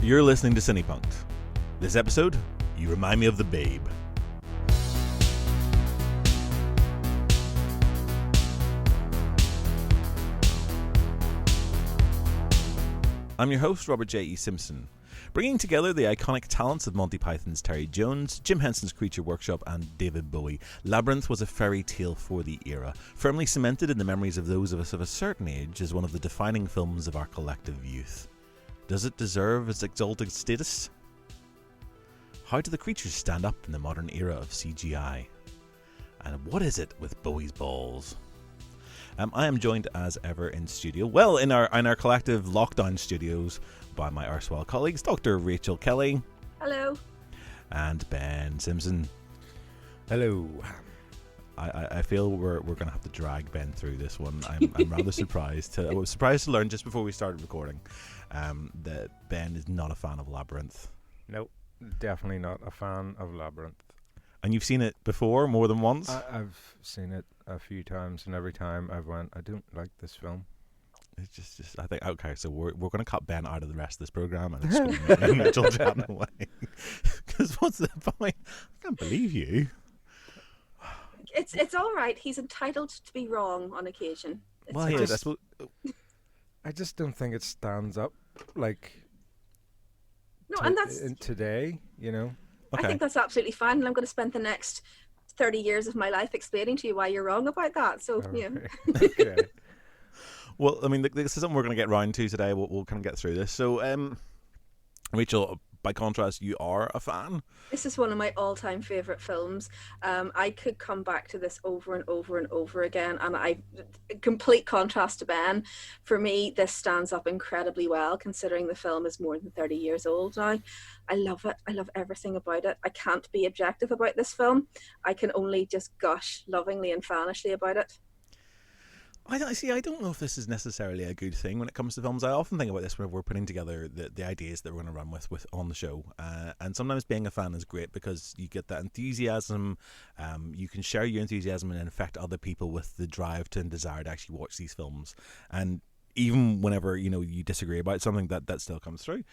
You're listening to CinePunked. This episode, you remind me of the Babe. I'm your host, Robert J. E. Simpson. Bringing together the iconic talents of Monty Python's Terry Jones, Jim Henson's Creature Workshop, and David Bowie, Labyrinth was a fairy tale for the era, firmly cemented in the memories of those of us of a certain age as one of the defining films of our collective youth. Does it deserve its exalted status? How do the creatures stand up in the modern era of CGI? And what is it with Bowie's balls? I am joined as ever in studio, in our collective lockdown studios, by my erstwhile colleagues, Dr. Rachel Kelly. Hello. And Ben Simpson. Hello. I feel we're going to have to drag Ben through this one. I'm rather surprised. I was surprised to learn just before we started recording that Ben is not a fan of Labyrinth. Nope, definitely not a fan of Labyrinth. And you've seen it before, more than once? I've seen it a few times, and every time I've went, I don't like this film. It's just I think, okay, so we're going to cut Ben out of the rest of this program, and it's going to be Mitchell chatting away. Because what's the point? I can't believe you. It's all right. He's entitled to be wrong on occasion. Well, yeah, that's what... I just don't think it stands up like and that's in today, you know. Okay. I think that's absolutely fine, and I'm going to spend the next 30 years of my life explaining to you why you're wrong about that. So, Okay. Well, I mean, this is something we're going to get round to today. We'll kind of get through this. So, Rachel, by contrast, you are a fan. This is one of my all-time favourite films. I could come back to this over and over and over again, and complete contrast to Ben. For me, this stands up incredibly well, considering the film is more than 30 years old now. I love it. I love everything about it. I can't be objective about this film. I can only just gush lovingly and fanishly about it. I don't know if this is necessarily a good thing when it comes to films. I often think about this when we're putting together the ideas that we're going to run with on the show. And sometimes being a fan is great because you get that enthusiasm. You can share your enthusiasm and infect other people with the drive to and desire to actually watch these films. And even whenever, you disagree about something, that still comes through.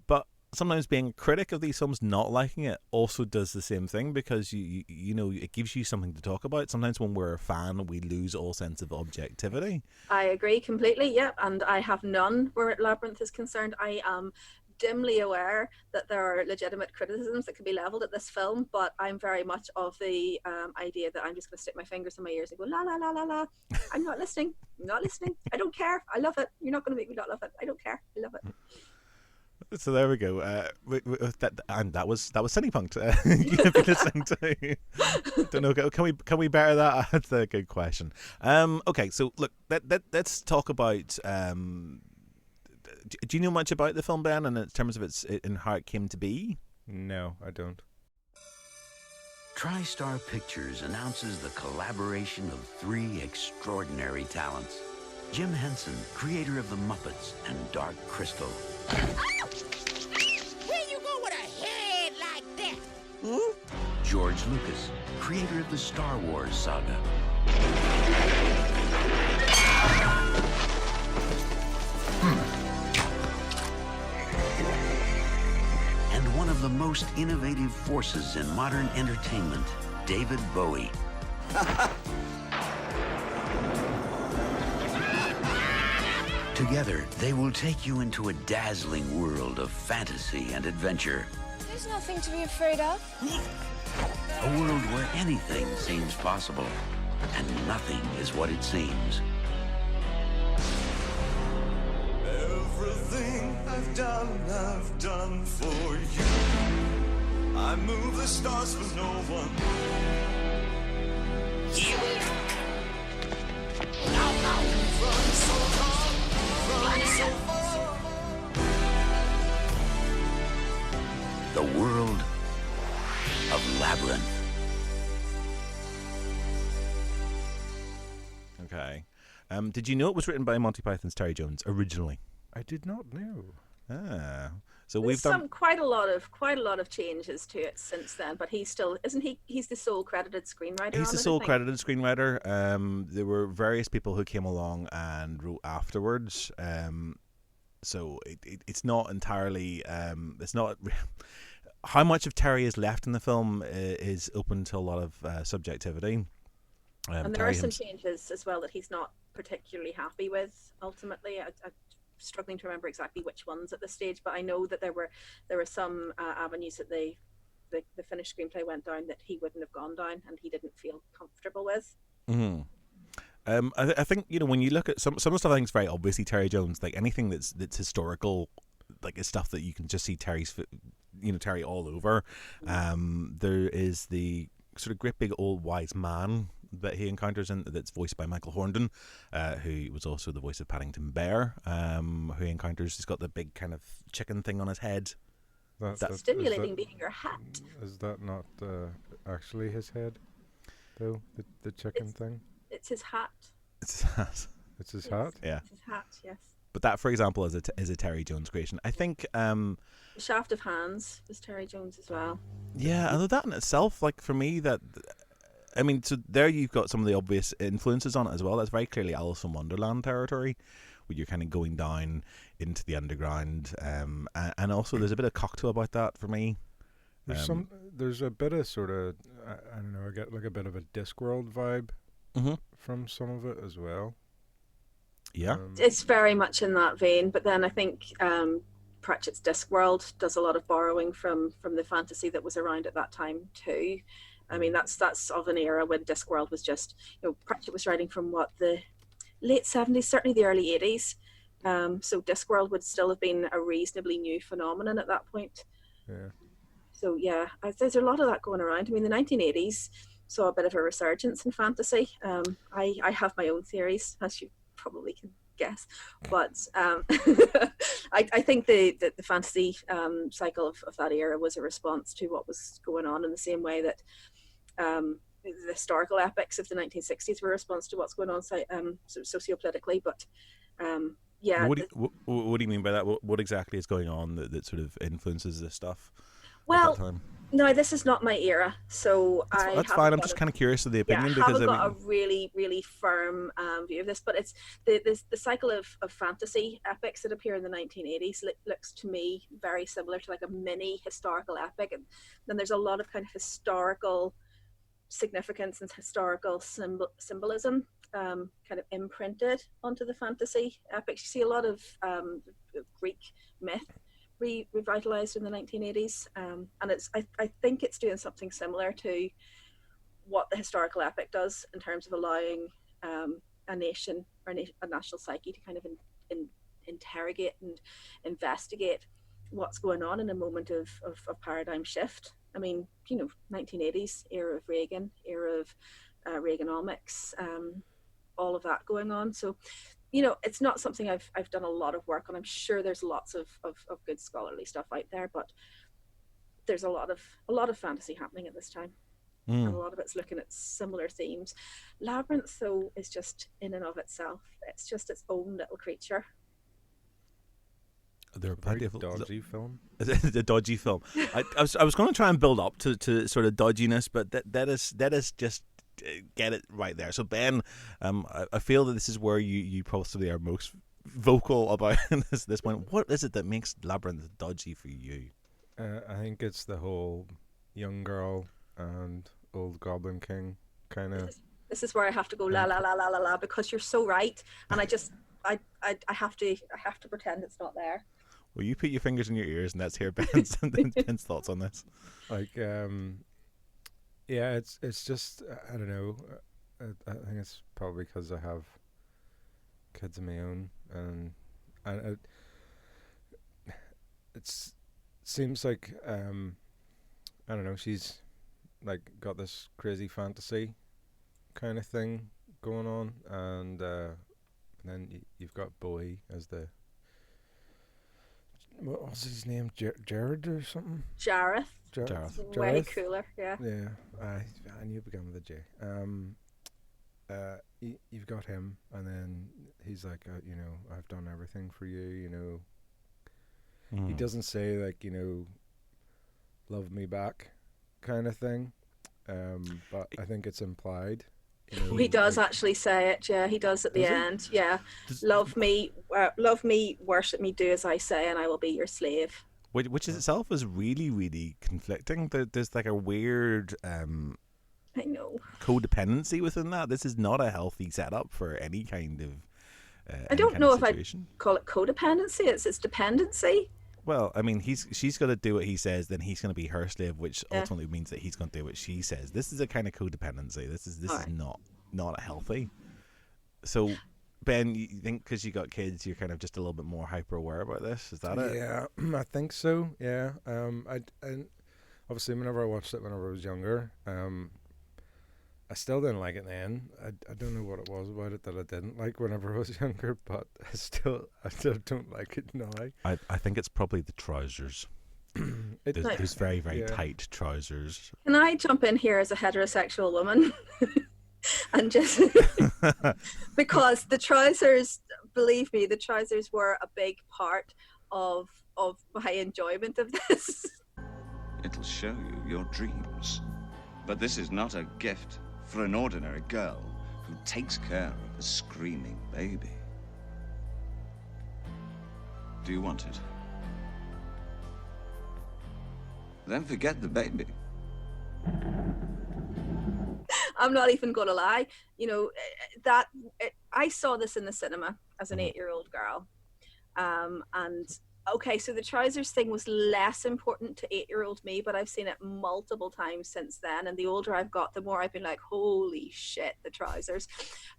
But sometimes being a critic of these films, not liking it, also does the same thing because it gives you something to talk about. Sometimes when we're a fan, we lose all sense of objectivity. I agree completely, yeah, and I have none where Labyrinth is concerned. I am dimly aware that there are legitimate criticisms that could be levelled at this film, but I'm very much of the idea that I'm just going to stick my fingers in my ears and go, la, la, la, la, la. I'm not listening. I don't care. I love it. You're not going to make me not love it. I don't care. I love it. So there we go. That was CinePunked. You've been listening to. Don't know. Can we better that? That's a good question. Okay. So look, let's talk about. Do you know much about the film, Ben, and in terms of and how it came to be? No, I don't. TriStar Pictures announces the collaboration of three extraordinary talents. Jim Henson, creator of the Muppets and Dark Crystal. Where you go with a head like that? George Lucas, creator of the Star Wars saga. And one of the most innovative forces in modern entertainment, David Bowie. Together, they will take you into a dazzling world of fantasy and adventure. There's nothing to be afraid of. A world where anything seems possible, and nothing is what it seems. Everything I've done for you. I move the stars for no one. Run so hard, run so far. The world of Labyrinth. Okay. Did you know it was written by Monty Python's Terry Jones originally? I did not know. So There's we've done quite a lot of changes to it since then, but he's still, isn't he? He's the sole credited screenwriter. He's the sole credited screenwriter. There were various people who came along and wrote afterwards. So it's not entirely. It's not. How much of Terry is left in the film is open to a lot of subjectivity. And there are some changes as well that he's not particularly happy with. Ultimately, I'm struggling to remember exactly which ones at this stage, but I know that there were some avenues that the finished screenplay went down that he wouldn't have gone down, and he didn't feel comfortable with. Mm-hmm. I think, when you look at some of the stuff, I think is very obviously Terry Jones. Like anything that's historical, like it's stuff that you can just see Terry all over. There is the sort of great big old wise man that he encounters that's voiced by Michael Horndon, who was also the voice of Paddington Bear. Who he encounters, he's got the big kind of chicken thing on his head. That's stimulating being your hat. Is that not actually his head, though? The chicken thing? It's his hat. It's his hat. It's his hat? Yeah. It's his hat, yes. But that, for example, is a Terry Jones creation. I think... The Shaft of Hands was Terry Jones as well. Yeah, although that in itself, like for me, that... I mean, so there you've got some of the obvious influences on it as well. That's very clearly Alice in Wonderland territory, where you're kind of going down into the underground. And also there's a bit of cocktail about that for me. There's a bit of sort of, I don't know, I get like a bit of a Discworld vibe from some of it as well. Yeah. It's very much in that vein, but then I think Pratchett's Discworld does a lot of borrowing from the fantasy that was around at that time too. I mean, that's of an era when Discworld was just, Pratchett was writing from the late 70s, certainly the early 80s. So Discworld would still have been a reasonably new phenomenon at that point. Yeah. So yeah, there's a lot of that going around. I mean, the 1980s saw a bit of a resurgence in fantasy. I have my own theories, as you probably can guess, but I think the fantasy cycle of that era was a response to what was going on, in the same way that the historical epics of the 1960s were a response to what's going on sociopolitically. But yeah. What do you mean by that? What exactly is going on that sort of influences this stuff? Well, no, this is not my era, so that's fine. I'm just kind of curious of the opinion, because I haven't got a really, really firm view of this. But it's the cycle of fantasy epics that appear in the 1980s looks to me very similar to like a mini historical epic, and then there's a lot of kind of historical significance and historical symbolism kind of imprinted onto the fantasy epics. You see a lot of Greek myth revitalized in the 1980s, and I think it's doing something similar to what the historical epic does in terms of allowing a nation or a national psyche to kind of interrogate and investigate what's going on in a moment of paradigm shift. I mean, 1980s, era of Reagan, era of Reaganomics, all of that going on. So it's not something I've done a lot of work on. I'm sure there's lots of good scholarly stuff out there, but there's a lot of fantasy happening at this time. And a lot of it's looking at similar themes. Labyrinth, though, is just in and of itself. It's just its own little creature. There are plenty of dodgy film. The dodgy film. I was going to try and build up to sort of dodginess, but that is just get it right there. So Ben, I feel that this is where you possibly are most vocal about this point. What is it that makes Labyrinth dodgy for you? I think it's the whole young girl and old Goblin King kind of. This is where I have to go la la la la la la, because you're so right, and I have to pretend it's not there. Well, you put your fingers in your ears and let's hear Ben's thoughts on this. Like, yeah, it's just, I don't know. I think it's probably because I have kids of my own, and it seems like I don't know. She's like got this crazy fantasy kind of thing going on, and then you've got Bowie as the. What was his name? Jared or something? Jareth. Way cooler, yeah. Yeah, I knew it began with a J. You've got him, and then he's like, I've done everything for you, He doesn't say like, love me back kind of thing, but I think it's implied He does actually say it. Yeah, he does at the end. Yeah, love me, worship me, do as I say, and I will be your slave. Which is itself is really, really conflicting. There's like a weird I know codependency within that. This is not a healthy setup for any kind of I don't know if situation. I'd call it codependency. It's dependency. Well, I mean, she's got to do what he says, then he's going to be her slave, which ultimately means that he's going to do what she says. This is a kind of codependency. This is not healthy. So, Ben, you think because you got kids, you're kind of just a little bit more hyper aware about this? Is that it? Yeah, I think so. Yeah. I obviously whenever I watched it whenever I was younger, I still didn't like it then. I don't know what it was about it that I didn't like whenever I was younger, but I still don't like it now. I think it's probably the trousers. There's very, very tight trousers. Can I jump in here as a heterosexual woman? And just because the trousers, believe me, the trousers were a big part of my enjoyment of this. It'll show you your dreams. But this is not a gift for an ordinary girl who takes care of a screaming baby. Do you want it? Then forget the baby. I'm not even going to lie. You know, I saw this in the cinema as an 8-year-old girl. And okay, so the trousers thing was less important to 8-year-old me, but I've seen it multiple times since then. And the older I've got, the more I've been like, holy shit, the trousers.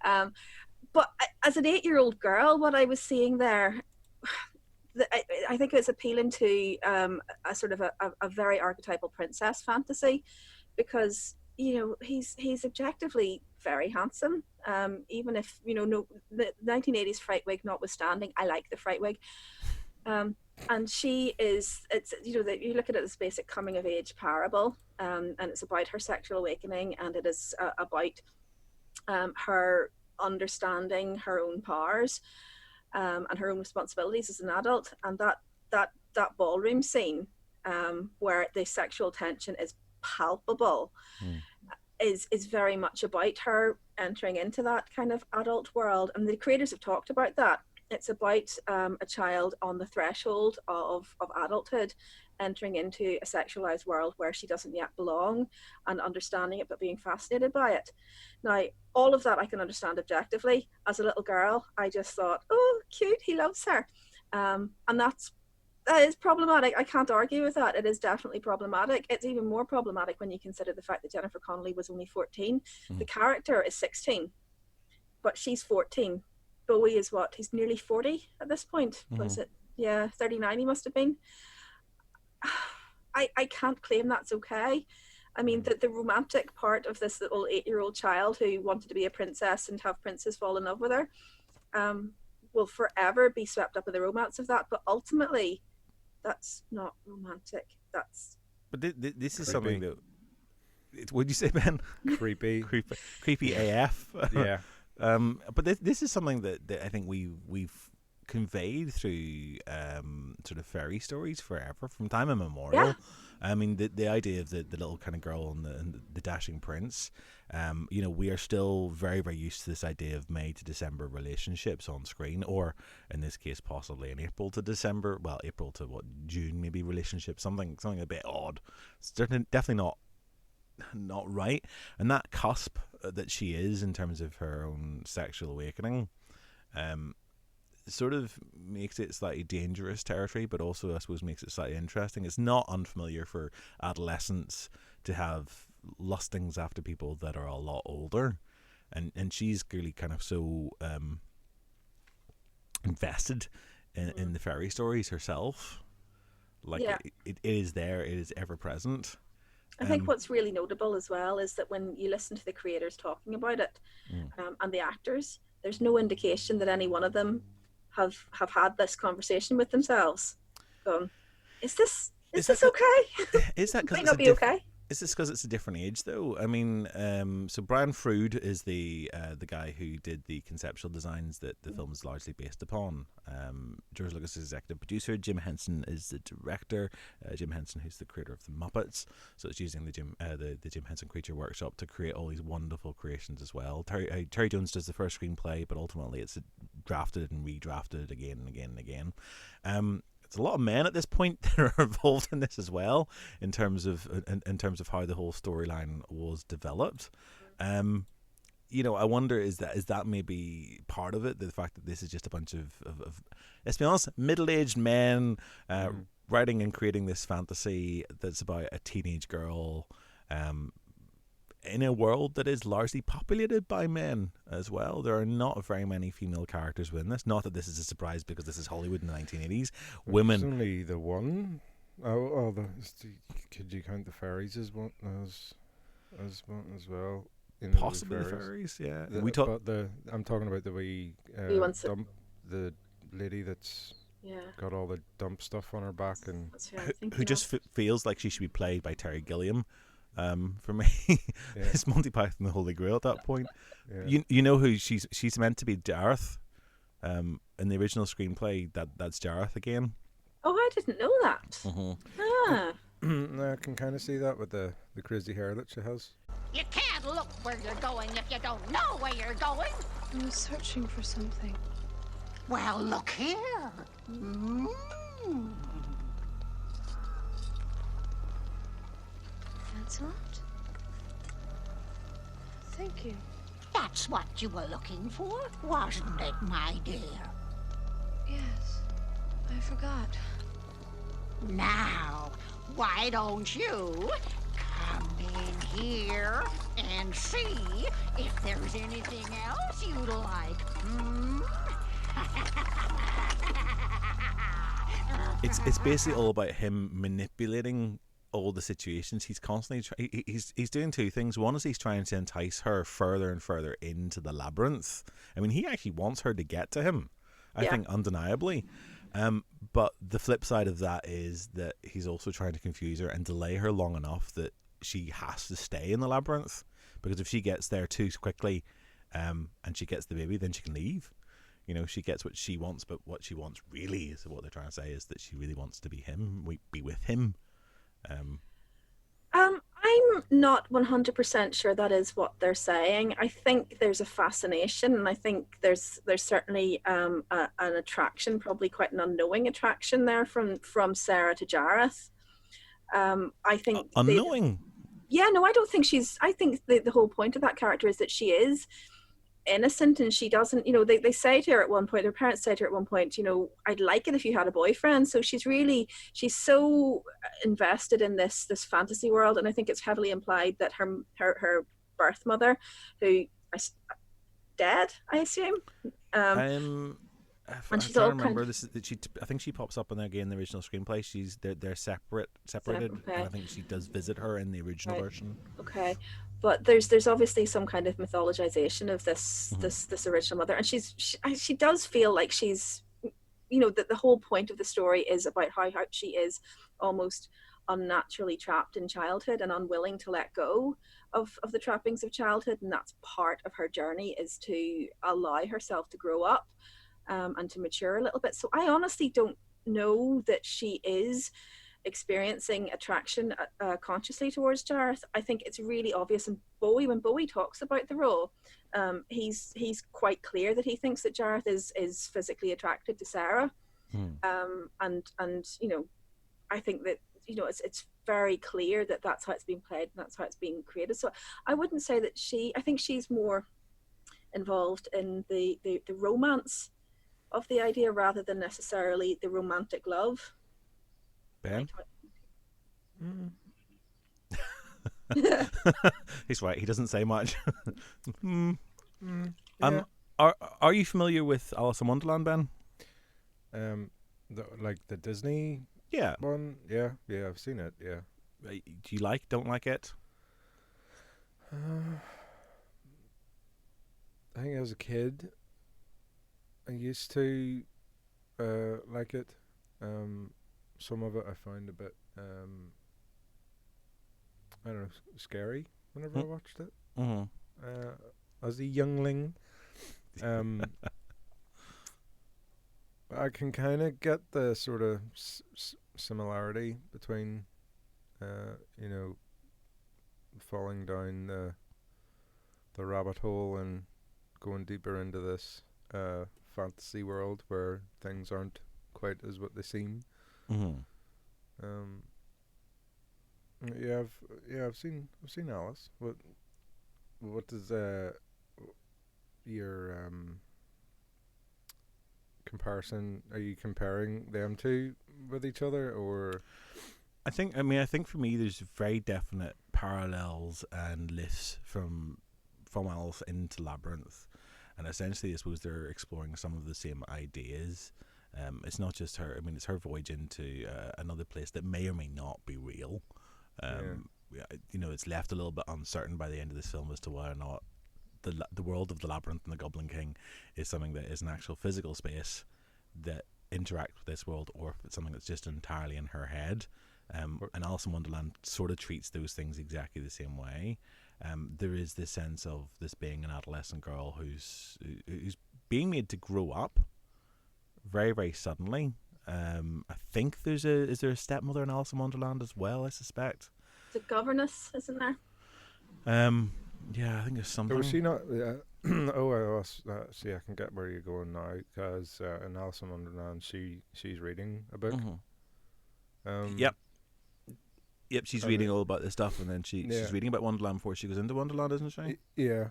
But as an 8-year-old girl, what I was seeing there, I think it was appealing to a sort of a very archetypal princess fantasy, because you know he's objectively very handsome. Even if the 1980s fright wig notwithstanding, I like the fright wig. And she is, it's you look at it as a basic coming of age parable, and it's about her sexual awakening, and it is about her understanding her own powers. And her own responsibilities as an adult, and that ballroom scene where the sexual tension is palpable is very much about her entering into that kind of adult world. And the creators have talked about that. It's about a child on the threshold of adulthood, entering into a sexualized world where she doesn't yet belong, and understanding it but being fascinated by it. Now, all of that I can understand objectively. As a little girl, I just thought, oh, cute, he loves her. And that is problematic. I can't argue with that. It is definitely problematic. It's even more problematic when you consider the fact that Jennifer Connelly was only 14. The character is 16, but she's 14. Bowie is what? He's nearly 40 at this point. Was it? Yeah, 39 he must have been. I can't claim that's okay. I mean, the romantic part of this little 8-year-old child who wanted to be a princess and have princes fall in love with her will forever be swept up in the romance of that. But ultimately, that's not romantic. That's. But this is something that. What'd you say, Ben? Creepy. Creepy AF. Yeah. But this is something that I think we've conveyed through sort of fairy stories forever, from time immemorial. Yeah. I mean, the idea of the little kind of girl and the dashing prince. We are still very, very used to this idea of May to December relationships on screen, or in this case, possibly an April to December. Well, April to June maybe relationship. Something a bit odd. It's definitely not right. And that cusp that she is in terms of her own sexual awakening sort of makes it slightly dangerous territory, but also I suppose makes it slightly interesting. It's not unfamiliar for adolescents to have lustings after people that are a lot older, and she's clearly kind of so invested in the fairy stories herself. Like it is there, it is ever present. I think what's really notable as well is that when you listen to the creators talking about it and the actors, there's no indication that any one of them have had this conversation with themselves. Is this okay? Is that because might not be okay? Is this because it's a different age, though? I mean, so Brian Froud is the guy who did the conceptual designs that the film is largely based upon. George Lucas is executive producer. Jim Henson is the director. Jim Henson, who's the creator of the Muppets, so it's using the Jim Henson Creature Workshop to create all these wonderful creations as well. Terry Jones does the first screenplay, but ultimately it's drafted and redrafted again and again and again. It's a lot of men at this point that are involved in this as well, in terms of how the whole storyline was developed. You know, I wonder, is that maybe part of it, the fact that this is just a bunch of let's be honest, middle-aged men writing and creating this fantasy that's about a teenage girl in a world that is largely populated by men as well. There are not very many female characters within this. Not that this is a surprise, because this is Hollywood in the 1980s. Women. There's only the one. Could you count the fairies as one as well? You know, possibly the fairies, yeah. I'm talking about the wee dump, the lady that's got all the dump stuff on her back, and who just feels like she should be played by Terry Gilliam. For me, it's Monty Python the Holy Grail at that point. Yeah. You know who she's meant to be, Jareth. In the original screenplay, that's Jareth again. Oh, I didn't know that. Mm-hmm. I can kind of see that with the crazy hair that she has. You can't look where you're going if you don't know where you're going. I was searching for something. Well, look here. That's not. Thank you. That's what you were looking for, wasn't it, my dear? Yes, I forgot. Now, why don't you come in here and see if there's anything else you'd like? It's basically all about him manipulating all the situations. He's constantly he's doing two things. One is he's trying to entice her further and further into the labyrinth. I mean, he actually wants her to get to him, I think, undeniably. But the flip side of that is that he's also trying to confuse her and delay her long enough that she has to stay in the labyrinth, because if she gets there too quickly and she gets the baby, then she can leave. You know, she gets what she wants, but what she wants really is, what they're trying to say is that she really wants to be him, be with him. I'm not 100% sure that is what they're saying. I think there's a fascination, and I think there's certainly an attraction, probably quite an unknowing attraction there from Sarah to Jareth. I think unknowing. I don't think she's. I think the whole point of that character is that she is innocent, and she doesn't, they say to her at one point, her parents say to her at one point, I'd like it if you had a boyfriend. So she's so invested in this fantasy world, and I think it's heavily implied that her birth mother, who is dead, I assume, and she's all remember this is that I think she pops up in there again in the original screenplay. They're separated, okay. And I think she does visit her in the original version. Okay. But there's obviously some kind of mythologization of this original mother, and she does feel like she's, that the whole point of the story is about how she is almost unnaturally trapped in childhood and unwilling to let go of the trappings of childhood, and that's part of her journey, is to allow herself to grow up and to mature a little bit. So I honestly don't know that she is experiencing attraction consciously towards Jareth. I think it's really obvious. And when Bowie talks about the role, he's quite clear that he thinks that Jareth is physically attracted to Sarah. And I think that it's very clear that that's how it's being played and that's how it's being created. So I wouldn't say that I think she's more involved in the romance of the idea rather than necessarily the romantic love. Ben? He's right, he doesn't say much. Yeah. Are you familiar with Alice in Wonderland, Ben? The Disney one? Yeah, I've seen it, yeah. Do you don't like it? I think as a kid I used to like it. Some of it I found a bit I don't know, scary whenever I watched it. As a youngling. I can kind of get the sort of similarity between, falling down the rabbit hole and going deeper into this fantasy world where things aren't quite as what they seem. I've seen Alice. What does your comparison? Are you comparing them two with each other, or? I think for me, there's very definite parallels and lifts from Alice into Labyrinth, and essentially, I suppose they're exploring some of the same ideas. It's not just her. I mean, it's her voyage into another place that may or may not be real. It's left a little bit uncertain by the end of this film as to whether or not the world of the Labyrinth and the Goblin King is something that is an actual physical space that interacts with this world, or if it's something that's just entirely in her head. And Alice in Wonderland sort of treats those things exactly the same way. There is this sense of this being an adolescent girl who's being made to grow up very, very suddenly. I think is there a stepmother in Alice in Wonderland as well, I suspect. It's a governess, isn't there? Yeah, I think there's something. Was she not? See, I can get where you're going now, because in Alice in Wonderland, she's reading a book. Yep, she's reading all about this stuff, and then she's reading about Wonderland before she goes into Wonderland, isn't she? Yeah,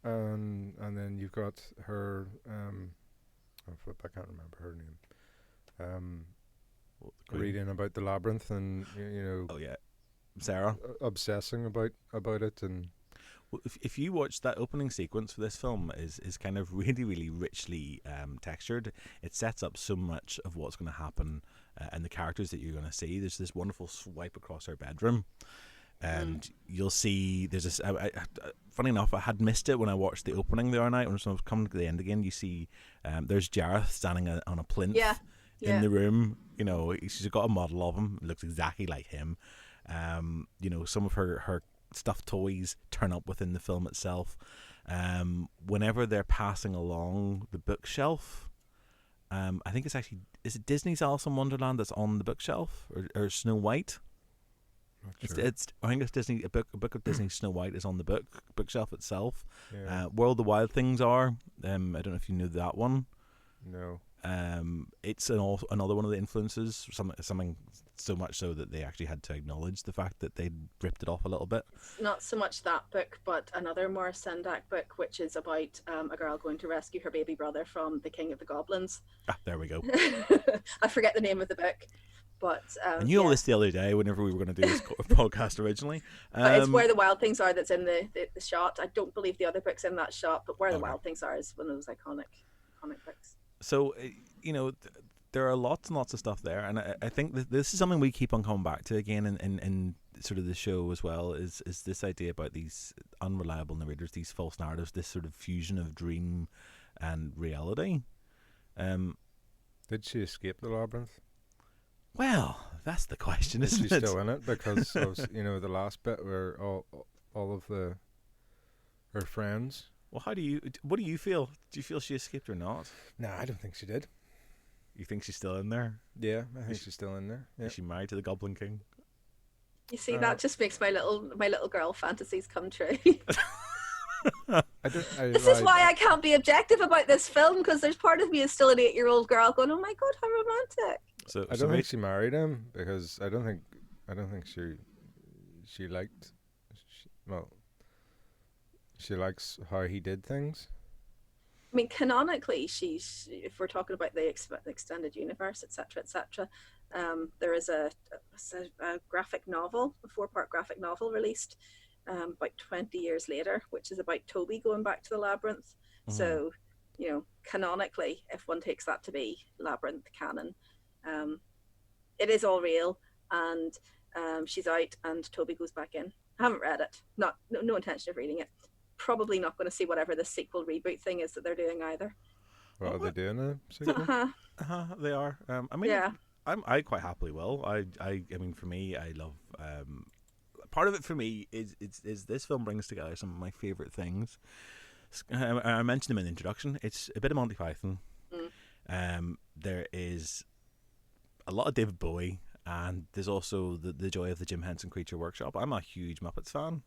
and then you've got her. I can't remember her name. Reading about the labyrinth, and Oh yeah, Sarah. Obsessing about it, and. Well, if you watch that opening sequence for this film, is kind of really, really richly textured. It sets up so much of what's going to happen and the characters that you're going to see. There's this wonderful swipe across her bedroom, and you'll see there's this. Funny enough, I had missed it when I watched the opening the other night. When I was coming to the end again, you see there's Jareth standing on a plinth in the room. She's got a model of him. It looks exactly like him. Some of her stuffed toys turn up within the film itself. Whenever they're passing along the bookshelf, I think is it Disney's Alice in Wonderland that's on the bookshelf, or Snow White? Sure. I think it's Disney. A book of Disney Snow White is on the bookshelf itself. Yeah. Where All the Wild Things Are. I don't know if you knew that one. No. It's another one of the influences. Something so much so that they actually had to acknowledge the fact that they'd ripped it off a little bit. It's not so much that book, but another more Sendak book, which is about a girl going to rescue her baby brother from the King of the Goblins. There we go. I forget the name of the book, but I knew all this the other day whenever we were going to do this podcast originally. But it's Where the Wild Things Are that's in the shot. I don't believe the other book's in that shot, but Where the Wild Things Are is one of those iconic books. So, there are lots and lots of stuff there, and I think that this is something we keep on coming back to again in sort of the show as well, is this idea about these unreliable narrators, these false narratives, this sort of fusion of dream and reality. Did she escape the labyrinth? Well, that's the question, isn't it? Is she still in it? Because of, the last bit where all of her friends. Well, what do you feel? Do you feel she escaped or not? No, I don't think she did. You think she's still in there? Yeah, I think she's still in there. Yeah. Is she married to the Goblin King? You see, that just makes my little girl fantasies come true. This is why I can't be objective about this film, because there's part of me is still an 8-year-old girl going, "Oh my god, how romantic!" So I don't think she married him, because I don't think she liked. She likes how he did things. I mean, canonically, if we're talking about the extended universe, etc., there is a graphic novel, a 4-part graphic novel released about 20 years later, which is about Toby going back to the Labyrinth. So, canonically, if one takes that to be Labyrinth canon, it is all real, and she's out, and Toby goes back in. I haven't read it. No intention of reading it. Probably not going to see whatever the sequel reboot thing is that they're doing either. What are they doing? A sequel? They are. I mean, I quite happily will. I mean, for me, I love part of it for me is this film brings together some of my favourite things. I mentioned them in the introduction. It's a bit of Monty Python. There is a lot of David Bowie, and there's also the joy of the Jim Henson Creature Workshop. I'm a huge Muppets fan.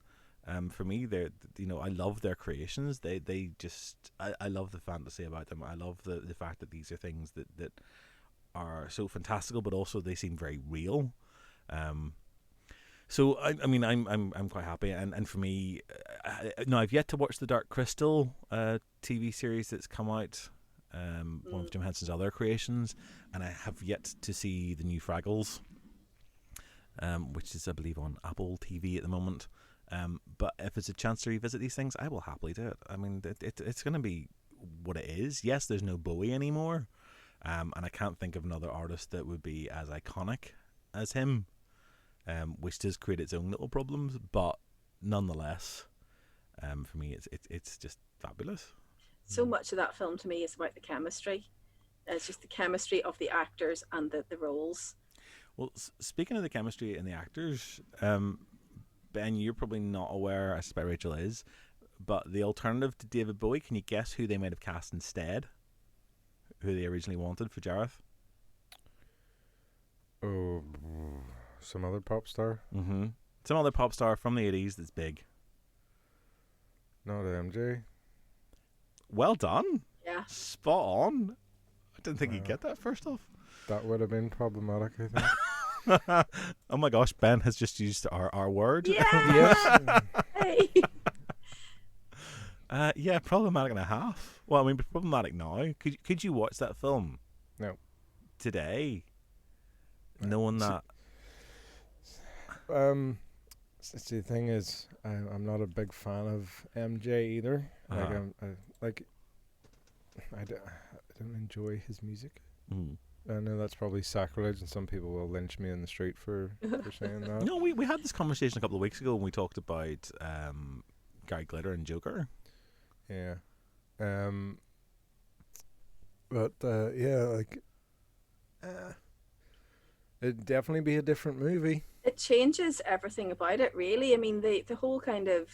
For me, they're, I love their creations. They just, I love the fantasy about them. I love the fact that these are things that are so fantastical, but also they seem very real. So I mean, I'm quite happy, and for me, now I've yet to watch the Dark Crystal TV series that's come out, one of Jim Henson's other creations, and I have yet to see the new Fraggles, which is, I believe, on Apple TV at the moment. But if it's a chance to revisit these things, I will happily do it. I mean, it's going to be what it is. Yes, there's no Bowie anymore, and I can't think of another artist that would be as iconic as him, which does create its own little problems. But nonetheless, for me, it's just fabulous. So much of that film to me is about the chemistry. It's just the chemistry of the actors and the roles. Well, speaking of the chemistry and the actors, Ben, you're probably not aware, I suspect Rachel is, but the alternative to David Bowie, can you guess who they might have cast instead? Who they originally wanted for Jareth? Oh, some other pop star? Mm-hmm. Some other pop star from the 80s that's big. Not MJ. Well done. Yeah. Spot on. I didn't think you'd get that first off. That would have been problematic, I think. Oh my gosh, Ben has just used our word. Yeah. Yes. Hey. Yeah, problematic and a half. Well, I mean, problematic now. Could you watch that film? No. Today? Knowing that. The thing is, I'm not a big fan of MJ either. I don't enjoy his music. Mm. I know that's probably sacrilege, and some people will lynch me in the street for saying that. No, we had this conversation a couple of weeks ago when we talked about Gary Glitter and Joker. Yeah. But yeah, it'd definitely be a different movie. It changes everything about it, really. I mean, the whole kind of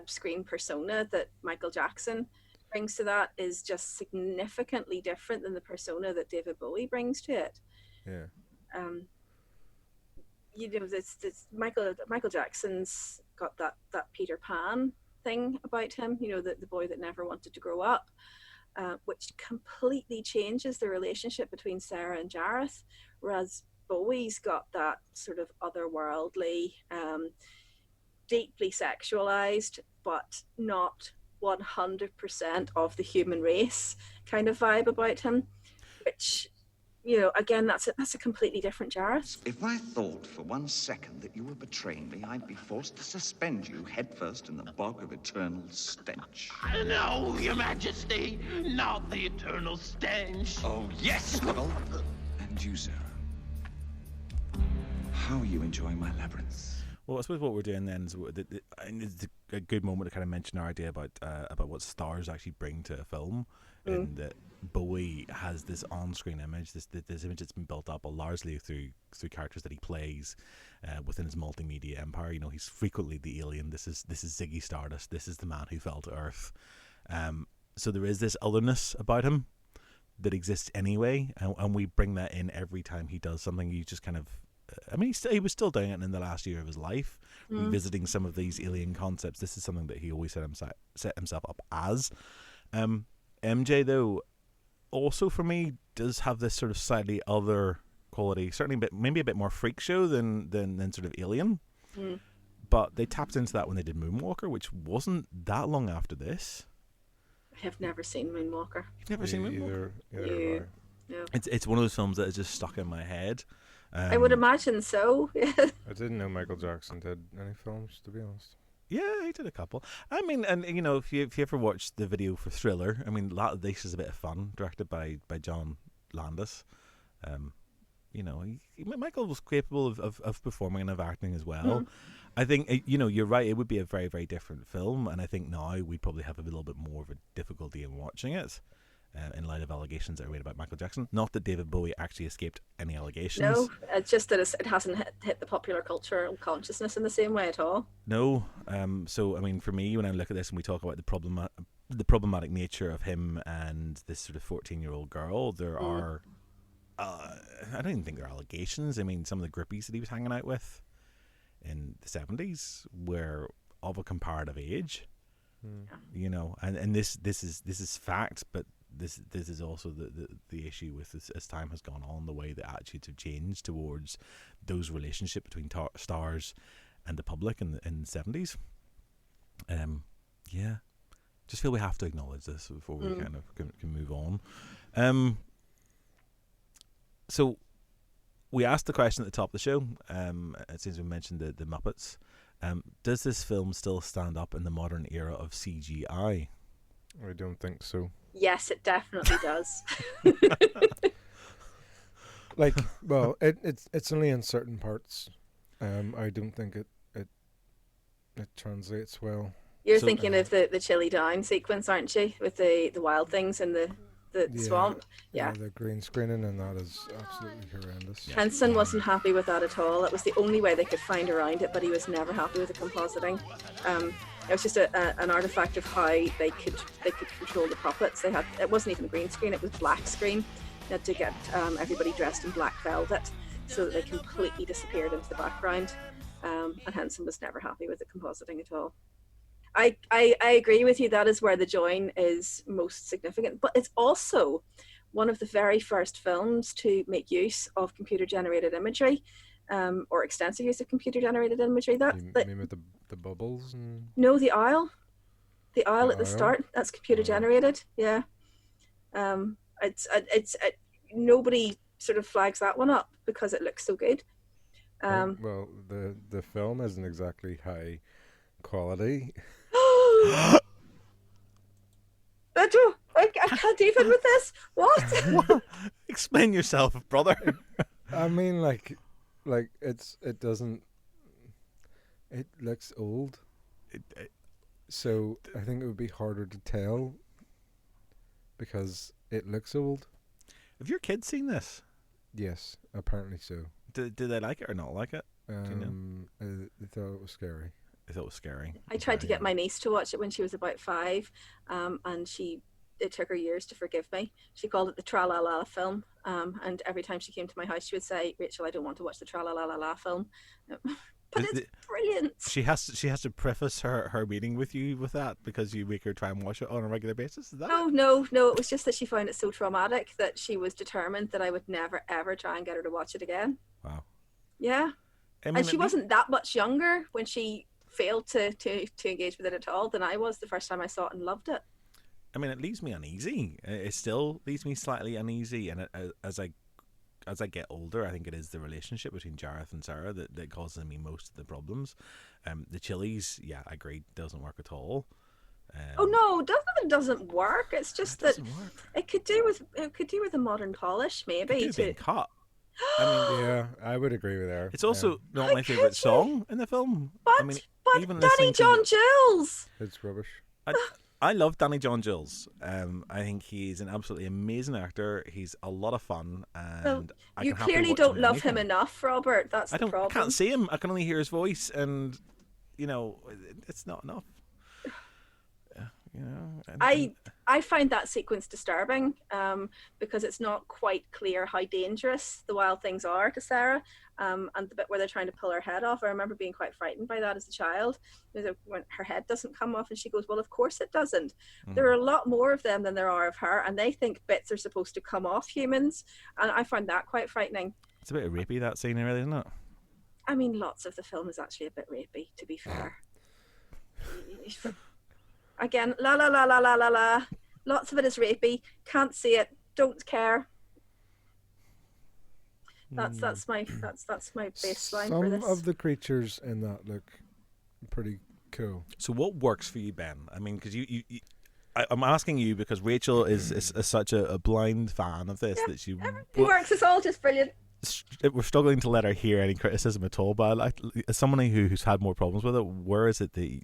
screen persona that Michael Jackson brings to that is just significantly different than the persona that David Bowie brings to it. Yeah. This Michael Jackson's got that Peter Pan thing about him, the boy that never wanted to grow up, which completely changes the relationship between Sarah and Jareth, whereas Bowie's got that sort of otherworldly, deeply sexualized, but not 100% of the human race kind of vibe about him, which, again, that's a completely different Jareth. If I thought for 1 second that you were betraying me, I'd be forced to suspend you headfirst in the bog of eternal stench. No, Your Majesty, not the eternal stench. Oh, yes, Squirrel. And you, Sarah. How are you enjoying my labyrinth? Well, I suppose what we're doing then is it's a good moment to kind of mention our idea about what stars actually bring to a film, and that Bowie has this on-screen image, this image that's been built up largely through characters that he plays within his multimedia empire. He's frequently the alien. This is Ziggy Stardust. This is the man who fell to Earth. So there is this otherness about him that exists anyway, and we bring that in every time he does something. You just kind of, I mean, he was still doing it in the last year of his life, revisiting some of these alien concepts. This is something that he always set himself up as. MJ, though, also for me does have this sort of slightly other quality, certainly maybe a bit more freak show than sort of Alien. But they tapped into that when they did Moonwalker, which wasn't that long after this. I have never seen Moonwalker. You've never seen Moonwalker? Either No. It's one of those films that is just stuck in my head. I would imagine so. I didn't know Michael Jackson did any films, to be honest. Yeah, he did a couple. I mean, and if you ever watched the video for Thriller, I mean, this is a bit of fun, directed by John Landis. Michael was capable of performing and of acting as well. I think you're right. It would be a very, very different film, and I think now we'd probably have a little bit more of a difficulty in watching it. in light of allegations that are made about Michael Jackson. Not that David Bowie actually escaped any allegations. No, it's just that it hasn't hit the popular cultural consciousness in the same way at all. No. So, I mean, for me, when I look at this and we talk about the problematic nature of him and this sort of 14-year-old girl, there are... I don't even think there are allegations. I mean, some of the groupies that he was hanging out with in the 70s were of a comparative age. You know, and this is fact, but this is also the issue with this, as time has gone on, the way the attitudes have changed towards those relationships between stars and the public in the 70s. Yeah, just feel we have to acknowledge this before we kind of can move on. So we asked the question at the top of the show, since we mentioned the Muppets. Does this film still stand up in the modern era of CGI? I don't think so. Yes, it definitely does. Like, well, it's only in certain parts. I don't think it translates well. You're thinking of the Chili Down sequence, aren't you? With the wild things in the swamp. Yeah. The green screening and that is absolutely horrendous. Henson wasn't happy with that at all. It was the only way they could find around it, but he was never happy with the compositing. It was just an artifact of how they could control the puppets. It wasn't even green screen; it was black screen. They had to get everybody dressed in black velvet so that they completely disappeared into the background. And Henson was never happy with the compositing at all. I agree with you. That is where the join is most significant, but it's also one of the very first films to make use of computer-generated imagery, or extensive use of computer-generated imagery. You mean with the bubbles? No, the owl at the start. That's computer-generated. Yeah. It's nobody sort of flags that one up because it looks so good. Well, the film isn't exactly high quality. I can't even with this. What? Explain yourself, brother. I mean, like it doesn't. It looks old. So I think it would be harder to tell because it looks old. Have your kids seen this? Yes, apparently so. Do they like it or not like it? Do you know? They thought it was scary. I thought it was scary. I tried to get my niece to watch it when she was about 5, and it took her years to forgive me. She called it the Tra-La-La film, and every time she came to my house, she would say, "Rachel, I don't want to watch the Tra-La-La-La film." But it's brilliant. She has to preface her meeting with you with that because you make her try and watch it on a regular basis. Is that No. It was just that she found it so traumatic that she was determined that I would never ever try and get her to watch it again. Wow. Yeah. I mean, and she wasn't that much younger when she failed to engage with it at all than I was the first time I saw it and loved it. I mean, it leaves me uneasy. It still leaves me slightly uneasy, and as I get older, I think it is the relationship between Jareth and Sarah that causes me most of the problems. The Chili's, yeah, I agree, doesn't work at all. Oh no, it doesn't work. It's just that it could do with a modern polish, maybe. It could have been cut. I mean, yeah, I would agree with her. It's also not my favourite song in the film. But even Danny John Jules. It's rubbish. I love Danny John Jules. I think he's an absolutely amazing actor. He's a lot of fun, and you clearly don't love him enough, Robert. That's the problem. I can't see him. I can only hear his voice, and it's not enough. I find that sequence disturbing because it's not quite clear how dangerous the wild things are to Sarah, and the bit where they're trying to pull her head off. I remember being quite frightened by that as a child. When her head doesn't come off and she goes, well, of course it doesn't. There are a lot more of them than there are of her, and they think bits are supposed to come off humans, and I find that quite frightening. It's a bit rapey, that scene, really, isn't it? I mean, lots of the film is actually a bit rapey, to be fair. Again, la la la la la la la. Lots of it is rapey. Can't see it. Don't care. That's my baseline for this. Some of the creatures in that look pretty cool. So what works for you, Ben? I mean, because I'm asking you because Rachel is such a blind fan of this that she. It works. It's all just brilliant. We're struggling to let her hear any criticism at all. But as somebody who's had more problems with it, where is it that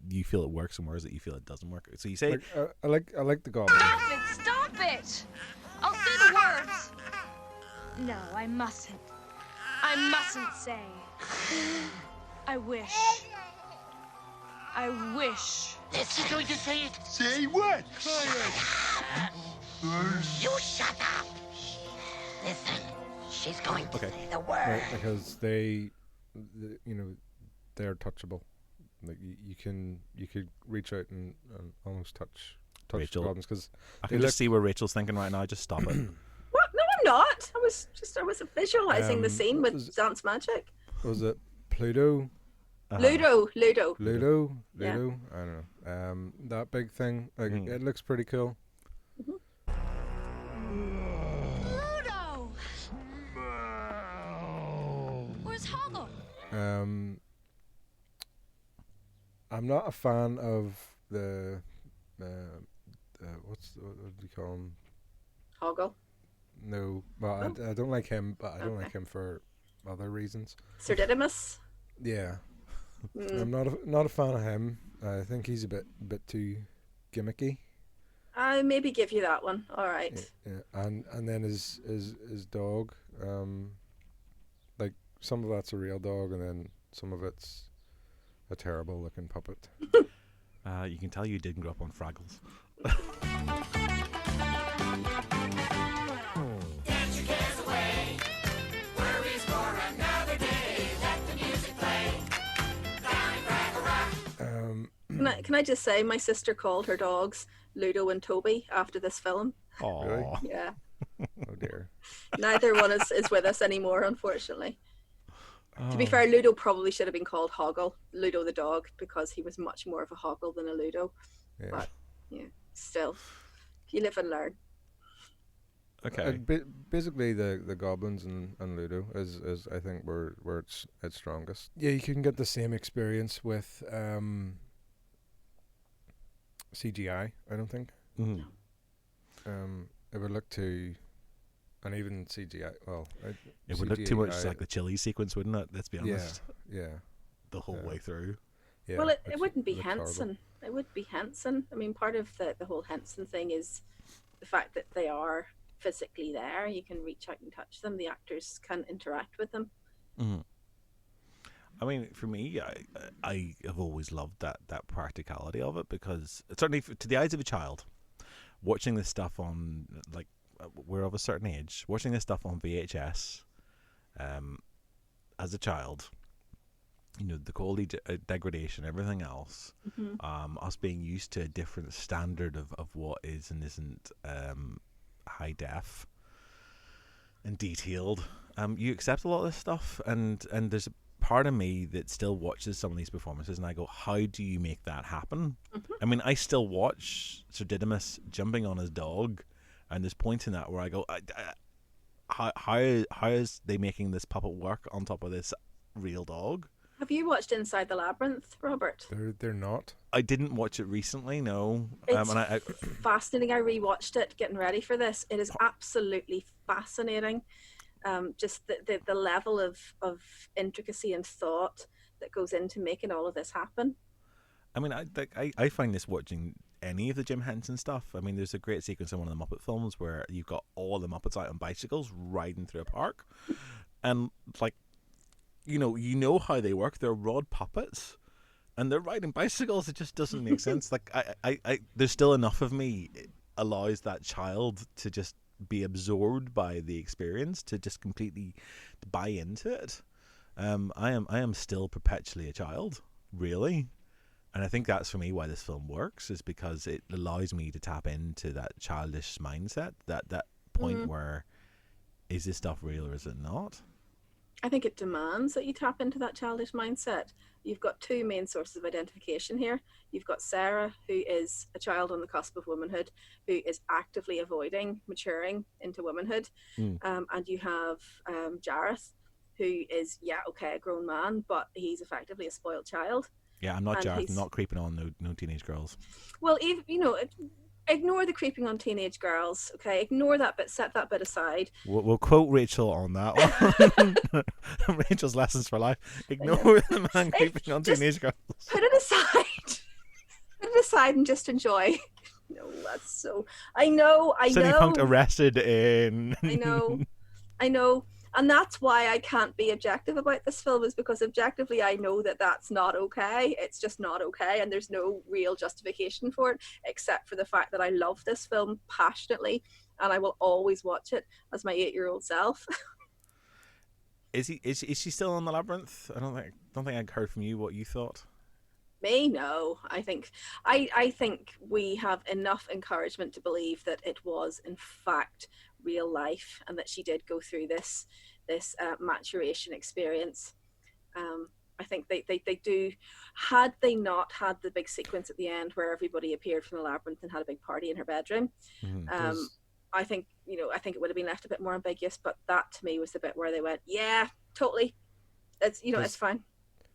you feel it works and where is it you feel it doesn't work? So you say I like the goblins. Stop it! I'll say the words. No, I mustn't. I mustn't say. I wish. I wish. She's going to say it. Say what? You shut up. Listen, she's going to Okay. say the word. Right, because they're touchable. Like you could reach out and almost touch Rachel. the goblins because I can just see where Rachel's thinking right now. Just stop it. What? No, I'm not. I was visualizing the scene with was- dance magic. was it Pluto? Ludo. Ludo? Yeah. I don't know. That big thing, like it looks pretty cool. Ludo! Where's Hoggle? I'm not a fan of the what do you call him? Hoggle. No, well, I don't like him, but I don't Okay. like him for other reasons. Sir Didymus. Yeah, I'm not a fan of him. I think he's a bit too gimmicky. I maybe give you that one. All right. Yeah, and then his dog, like some of that's a real dog, and then some of it's a terrible looking puppet. You can tell you didn't grow up on Fraggles. Can I just say, my sister called her dogs Ludo and Toby after this film. Oh, Really? Yeah. Oh dear. Neither one is with us anymore, unfortunately. To be Oh. fair, Ludo probably should have been called Hoggle, Ludo the dog, because he was much more of a Hoggle than a Ludo. Yeah. But yeah, still, you live and learn. Okay. Basically, the goblins and Ludo is I think where it's strongest. Yeah, you can get the same experience with CGI. I don't think. Mhm. It would look too, and even CGI. Well, It would look too much CGI like the chili sequence, wouldn't it? Let's be honest. Yeah. The whole way through. Yeah. Well, it looks- wouldn't be looks horrible. Henson. It would be Henson. I mean, part of the whole Henson thing is the fact that they are physically there. You can reach out and touch them. The actors can interact with them. Mhm. I mean, for me, I have always loved that practicality of it because certainly to the eyes of a child, watching this stuff on like we're of a certain age, watching this stuff on VHS, as a child, the quality degradation, everything else, us being used to a different standard of what is and isn't high def and detailed. You accept a lot of this stuff, and there's a part of me that still watches some of these performances and I go, how do you make that happen? I mean, I still watch Sir Didymus jumping on his dog, and there's points in that where I go, how is they making this puppet work on top of this real dog? Have you watched Inside the Labyrinth, Robert? They're not. I didn't watch it recently, no. It's And I fascinating. I rewatched it getting ready for this. It is absolutely fascinating. Just the level of intricacy and thought that goes into making all of this happen. I mean, I find this watching any of the Jim Henson stuff. I mean, there's a great sequence in one of the Muppet films where you've got all the Muppets out on bicycles riding through a park, and like, you know how they work. They're rod puppets, and they're riding bicycles. It just doesn't make sense. Like, I there's still enough of me allows that child to just be absorbed by the experience, to just completely buy into it. I am still perpetually a child, really. And I think that's for me why this film works, is because it allows me to tap into that childish mindset, that point where is this stuff real or is it not? I think it demands that you tap into that childish mindset. You've got two main sources of identification here. You've got Sarah, who is a child on the cusp of womanhood, who is actively avoiding maturing into womanhood. And you have Jareth, who is, a grown man, but he's effectively a spoiled child. Yeah, I'm not And Jareth. he's- I'm not creeping on no teenage girls. Well, ignore the creeping on teenage girls, okay? Ignore that bit, set that bit aside. We'll quote Rachel on that one. Rachel's lessons for life. Ignore the man creeping on just teenage girls. Put it aside. it aside and just enjoy. No, that's so. I know. CinePunked arrested in. I know. And that's why I can't be objective about this film, is because objectively I know that that's not okay. It's just not okay, and there's no real justification for it, except for the fact that I love this film passionately, and I will always watch it as my 8-year-old self. Is she still on the Labyrinth? I don't think I heard from you what you thought. Me? No. I think we have enough encouragement to believe that it was in fact real life, and that she did go through this maturation experience. I think they do. Had they not had the big sequence at the end where everybody appeared from the labyrinth and had a big party in her bedroom, I think it would have been left a bit more ambiguous. But that to me was the bit where they went, yeah, totally. It's it's fine.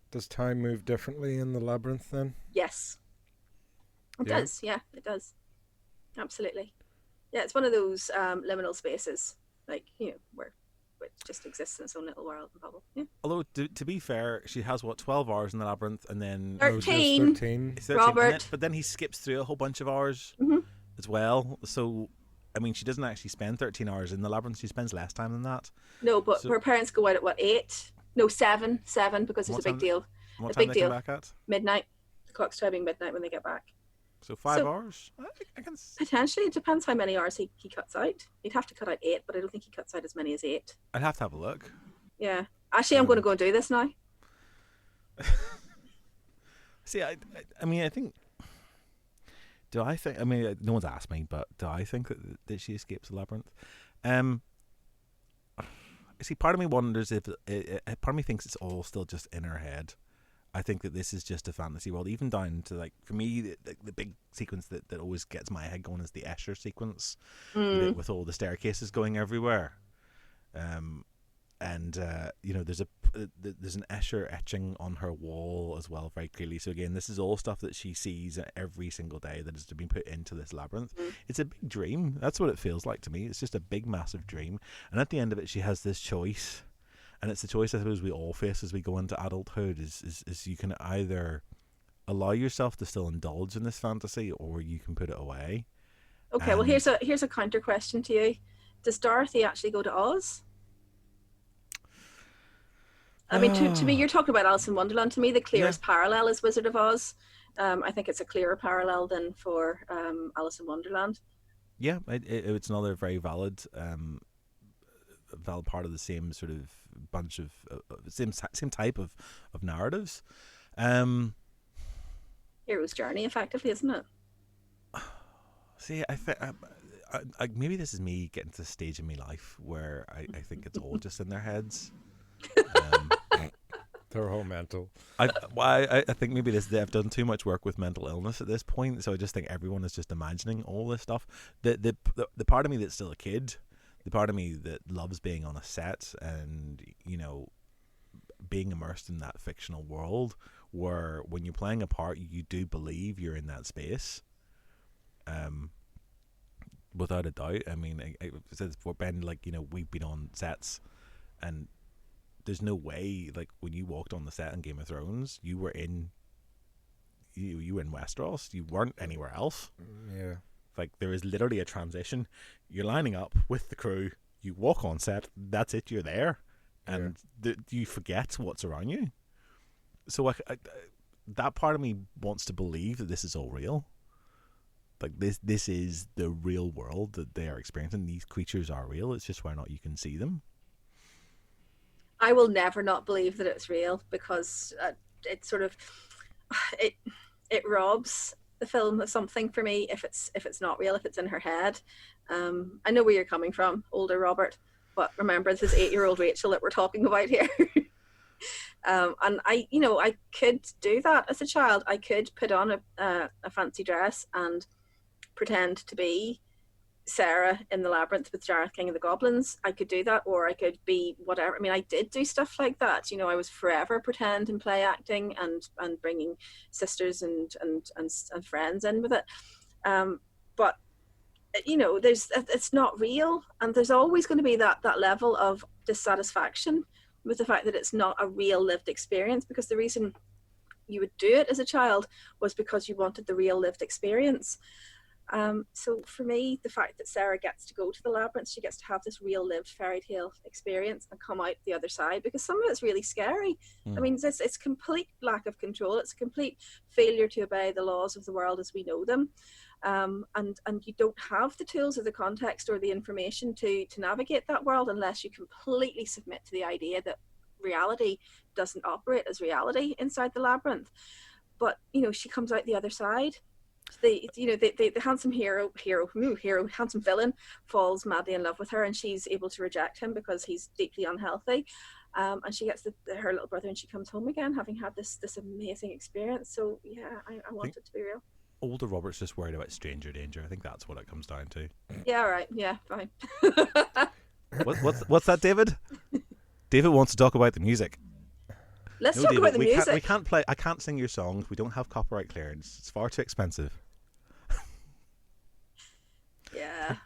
Does time move differently in the labyrinth then? Yes, it does. Yeah, it does. Absolutely. Yeah, it's one of those liminal spaces, like, where it just exists in its own little world and bubble. Yeah. Although, to be fair, she has 12 hours in the labyrinth, and then 13. 13. Robert. But then he skips through a whole bunch of hours as well. So, I mean, she doesn't actually spend 13 hours in the labyrinth. She spends less time than that. No, but her parents go out at 8? No, 7 because there's a big deal. What time they come back at? Midnight. The clock's striking midnight when they get back. So 5 hours? I can... Potentially. It depends how many hours he cuts out. He'd have to cut out 8, but I don't think he cuts out as many as 8. I'd have to have a look. Yeah. Actually, I'm going to go and do this now. See, I mean, I think... I mean, no one's asked me, but do I think that she escapes the labyrinth? See, part of me wonders if... part of me thinks it's all still just in her head. I think that this is just a fantasy world, even down to, like, for me, the big sequence that always gets my head going is the Escher sequence, with all the staircases going everywhere. There's an Escher etching on her wall as well, very clearly. So again, this is all stuff that she sees every single day that has been put into this labyrinth. It's a big dream. That's what it feels like to me. It's just a big, massive dream. And at the end of it, she has this choice. And it's the choice I suppose we all face as we go into adulthood is you can either allow yourself to still indulge in this fantasy, or you can put it away. Okay, well here's a counter question to you. Does Dorothy actually go to Oz? I mean, to me, you're talking about Alice in Wonderland. To me, the clearest parallel is Wizard of Oz. I think it's a clearer parallel than for Alice in Wonderland. Yeah, it's another very valid part of the same sort of bunch of same type of narratives. Hero's journey, effectively, isn't it? See, I think maybe this is me getting to the stage in my life where I think it's all just in their heads. They're all mental. I think maybe they've done too much work with mental illness at this point, so I just think everyone is just imagining all this stuff. The part of me that's still a kid, the part of me that loves being on a set and, being immersed in that fictional world where when you're playing a part, you do believe you're in that space. Without a doubt. I mean, I said before, Ben, we've been on sets and there's no way, when you walked on the set in Game of Thrones, you were in Westeros. You weren't anywhere else. Yeah. There is literally a transition. You're lining up with the crew. You walk on set. That's it. You're there, and you forget what's around you. So that part of me wants to believe that this is all real. This is the real world that they are experiencing. These creatures are real. It's just whether or not you can see them. I will never not believe that it's real, because it sort of it robs the film of something for me if it's not real, if it's in her head. I know where you're coming from, older Robert, but remember, this is 8-year-old Rachel that we're talking about here. And I could do that as a child. I could put on a fancy dress and pretend to be Sarah in the Labyrinth with Jareth, King of the Goblins. I could do that, or I could be whatever. I mean, I did do stuff like that. I was forever pretend and play acting and bringing sisters and friends in with it. But it's not real, and there's always going to be that level of dissatisfaction with the fact that it's not a real lived experience, because the reason you would do it as a child was because you wanted the real lived experience. So for me, the fact that Sarah gets to go to the labyrinth, she gets to have this real lived fairy tale experience and come out the other side, because some of it's really scary. I mean, it's complete lack of control. It's a complete failure to obey the laws of the world as we know them. And you don't have the tools or the context or the information to navigate that world unless you completely submit to the idea that reality doesn't operate as reality inside the labyrinth. But, you know, she comes out the other side. The handsome handsome villain falls madly in love with her, and she's able to reject him because he's deeply unhealthy. And she gets her little brother, and she comes home again, having had this amazing experience. So yeah, I want it to be real. Older Robert's just worried about stranger danger. I think that's what it comes down to. Yeah, right. Yeah, fine. What's that, David? David wants to talk about the music. Let's talk about the music. We can't play. I can't sing your songs. We don't have copyright clearance. It's far too expensive. Yeah.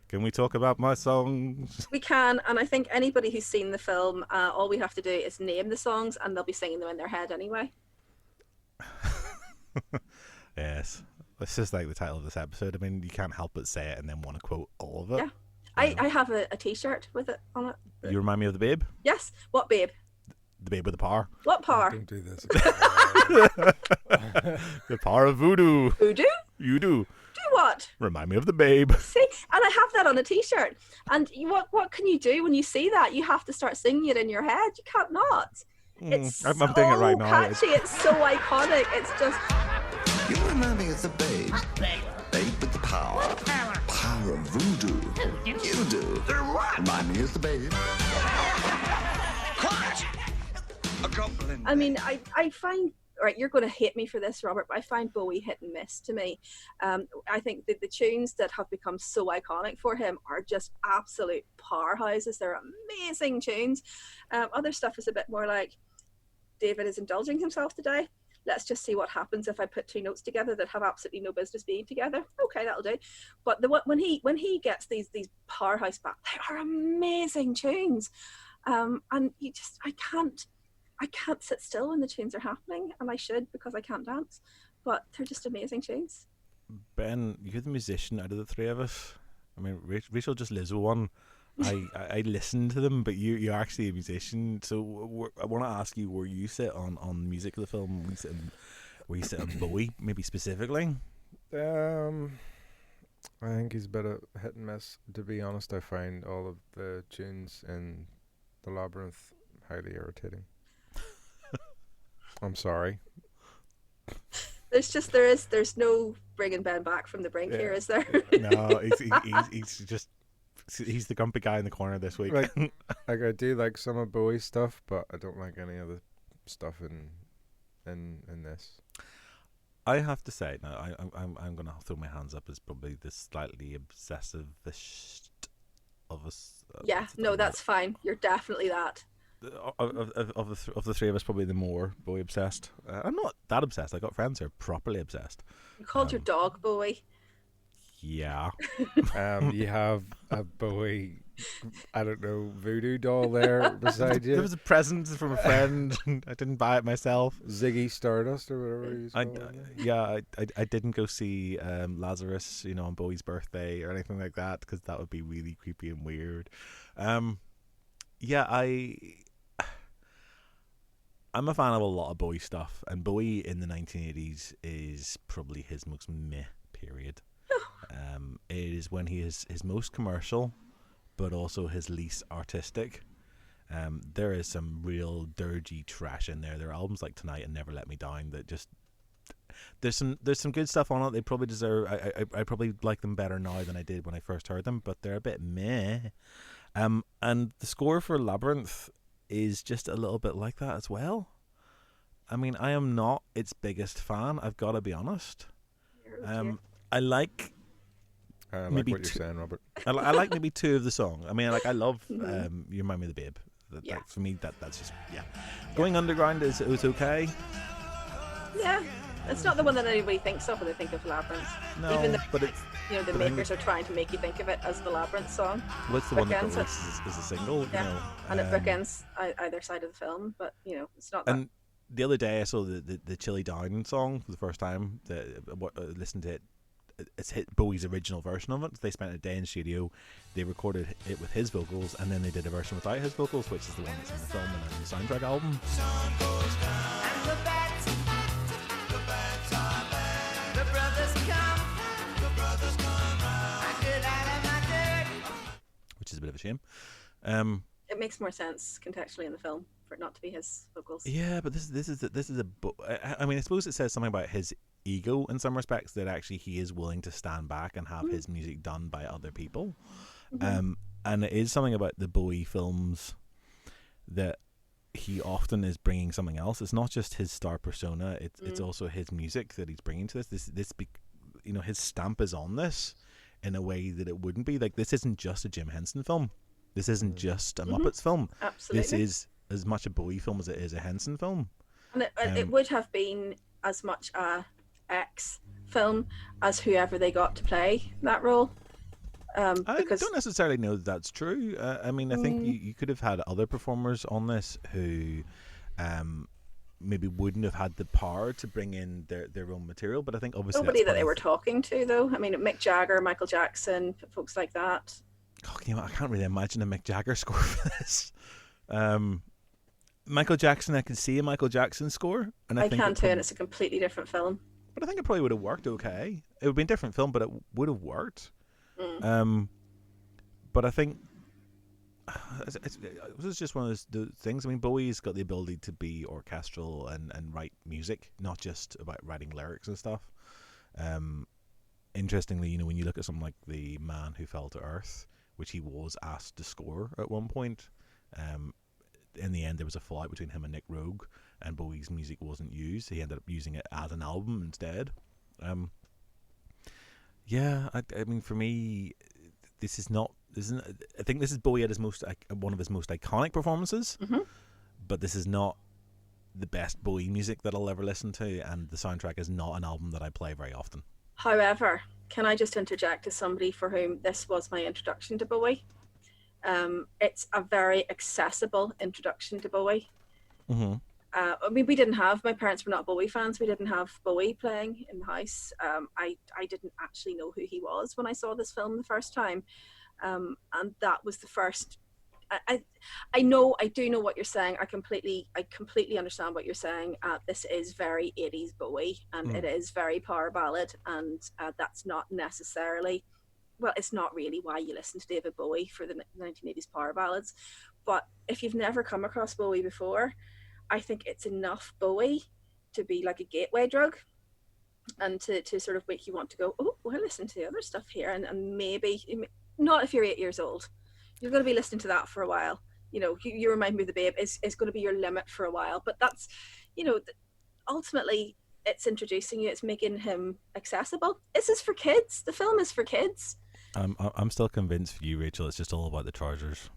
Can we talk about my songs? We can, and I think anybody who's seen the film, all we have to do is name the songs, and they'll be singing them in their head anyway. Yes. It's just like the title of this episode. I mean, you can't help but say it and then want to quote all of it. Yeah. I have a t-shirt with it on it. You remind me of the Babe? Yes. What Babe? The Babe with the power. What power? Don't do this. The power of voodoo. Voodoo? You do. Do what? Remind me of the Babe. See, and I have that on a t-shirt. And what can you do when you see that? You have to start singing it in your head. You can't not. It's I'm so doing it right now. catchy. It's so iconic. It's just... You remind me of the Babe. Babe with the power. Power of voodoo. You do. Remind me of the Babe. I mean, I find... Right, you're going to hate me for this, Robert, but I find Bowie hit and miss to me. I think that the tunes that have become so iconic for him are just absolute powerhouses. They're amazing tunes. Other stuff is a bit more like, David is indulging himself today. Let's just see what happens if I put two notes together that have absolutely no business being together. Okay, that'll do. But when he gets these powerhouse back, they are amazing tunes. And I can't sit still when the tunes are happening, and I should, because I can't dance. But they're just amazing tunes. Ben, you're the musician out of the three of us. I mean, Rachel just lives with one. I listen to them, but you're actually a musician. So I want to ask you where you sit on the music of the film. Where you sit on Bowie, maybe specifically. I think he's a bit of hit and miss. To be honest, I find all of the tunes in the Labyrinth highly irritating. I'm sorry. There's no bringing Ben back from the brink here, is there? No, he's the grumpy guy in the corner this week. Like I do like some of Bowie's stuff, but I don't like any of the stuff in this. I have to say, now I'm gonna throw my hands up as probably the slightly obsessive-ish of us. Yeah, no, that's fine. You're definitely that. Of the three of us, probably the more Bowie obsessed. I'm not that obsessed. I got friends who are properly obsessed. You called your dog Bowie. Yeah. You have a Bowie, I don't know, voodoo doll there beside you. There was a present from a friend. I didn't buy it myself. Ziggy Stardust or whatever he's called. I didn't go see Lazarus, on Bowie's birthday or anything like that, because that would be really creepy and weird. I'm a fan of a lot of Bowie stuff, and Bowie in the 1980s is probably his most meh period. It is when he is his most commercial, but also his least artistic. There is some real dirgy trash in there. There are albums like Tonight and Never Let Me Down that just... There's some good stuff on it. They probably deserve... I probably like them better now than I did when I first heard them, but they're a bit meh. And the score for Labyrinth is just a little bit like that as well. I mean, I am not its biggest fan, I've got to be honest. I like what you're saying, Robert. I like maybe two of the song. I mean, I love You Remind Me of the Babe. That, for me, that's just, Going Underground is okay. Yeah. It's not the one that anybody thinks of when they think of Labyrinth. No, even though, but it's... the makers are trying to make you think of it as the Labyrinth song. What's the one that released as a single? Yeah, and it bookends either side of the film, but, it's not that. the other day I saw the Chili Down song for the first time. Listened to it. It's hit Bowie's original version of it. They spent a day in studio. They recorded it with his vocals, and then they did a version without his vocals, which is the one that's in the film and in the soundtrack album. Which is a bit of a shame. It makes more sense contextually in the film for it not to be his vocals. Yeah, but this is I mean, I suppose it says something about his ego in some respects, that actually he is willing to stand back and have his music done by other people. And it is something about the Bowie films that he often is bringing something else. It's not just his star persona, it's also his music that he's bringing to this his stamp is on this in a way that it wouldn't be. Like, this isn't just a Jim Henson film, this isn't just a Muppets film. Absolutely. This is as much a Bowie film as it is a Henson film, and it would have been as much a X film as whoever they got to play that role. Because I don't necessarily know that that's true. I mean, I think you could have had other performers on this who maybe wouldn't have had the power to bring in their own material, but I think obviously nobody that they were talking to, though. I mean, Mick Jagger, Michael Jackson, folks like that. Oh, I can't really imagine a Mick Jagger score for this. Michael Jackson, I can see a Michael Jackson score, and I think can too, and it's a completely different film. But I think it probably would have worked okay. It would be a different film, but it would have worked. But I think it was just one of those things. I mean, Bowie's got the ability to be orchestral and write music, not just about writing lyrics and stuff. Interestingly, when you look at something like The Man Who Fell to Earth, which he was asked to score at one point, in the end there was a fallout between him and Nick Rogue, and Bowie's music wasn't used. He ended up using it as an album instead. I mean, for me, this is not. I think this is Bowie at his one of his most iconic performances, but this is not the best Bowie music that I'll ever listen to, and the soundtrack is not an album that I play very often. However, can I just interject as somebody for whom this was my introduction to Bowie? It's a very accessible introduction to Bowie. I mean, my parents were not Bowie fans. We didn't have Bowie playing in the house. I didn't actually know who he was when I saw this film the first time. And that was the first. I do know what you're saying. I completely understand what you're saying. This is very 80s Bowie, and it is very power ballad, and that's not necessarily, well, it's not really why you listen to David Bowie for the 1980s power ballads. But if you've never come across Bowie before, I think it's enough Bowie to be like a gateway drug, and to sort of make you want to go, oh, well, listen to the other stuff here, and maybe not if you're 8 years old. You're going to be listening to that for a while. You Remind Me of the Babe is going to be your limit for a while. But that's, ultimately it's introducing you. It's making him accessible. This is for kids. The film is for kids. I'm still convinced for you, Rachel, it's just all about the trousers.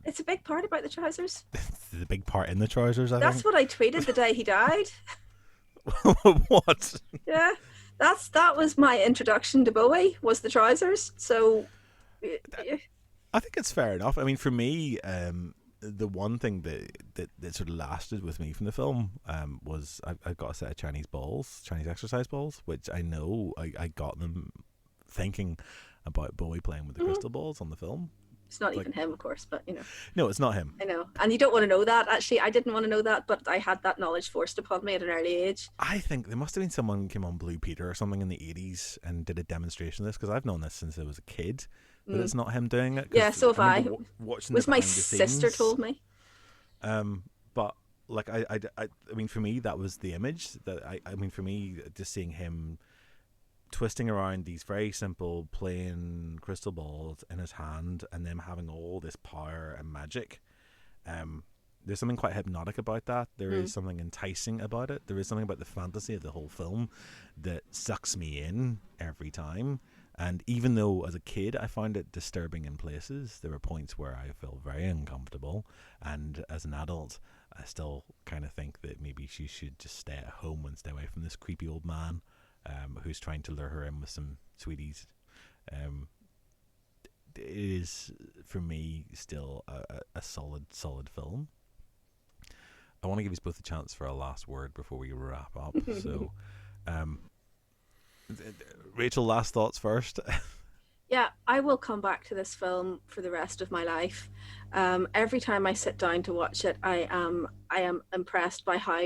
It's a big part about the trousers. The big part in the trousers, I That's think. what I tweeted the day he died. What? Yeah. That was my introduction to Bowie, was the trousers. So I think it's fair enough. I mean, for me, the one thing that sort of lasted with me from the film was I got a set of Chinese exercise balls, which I know I got them thinking about Bowie playing with the crystal balls on the film. It's not even him, of course, but No, it's not him. I know. And you don't want to know that. Actually, I didn't want to know that, but I had that knowledge forced upon me at an early age. I think there must have been someone who came on Blue Peter or something in the 80s and did a demonstration of this, because I've known this since I was a kid, that it's not him doing it. Yeah, so have I. Watching was my sister told me. But like I mean, for me, that was the image that I mean, for me, just seeing him twisting around these very simple plain crystal balls in his hand, and them having all this power and magic, there's something quite hypnotic about that. There is something enticing about it. There is something about the fantasy of the whole film that sucks me in every time. And even though as a kid I found it disturbing in places, there were points where I felt very uncomfortable, and as an adult I still kind of think that maybe she should just stay at home and stay away from this creepy old man who's trying to lure her in with some sweeties. It is, for me, still a solid film. I want to give you both a chance for a last word before we wrap up. So, Rachel, last thoughts first. Yeah, I will come back to this film for the rest of my life. Every time I sit down to watch it, I am impressed by how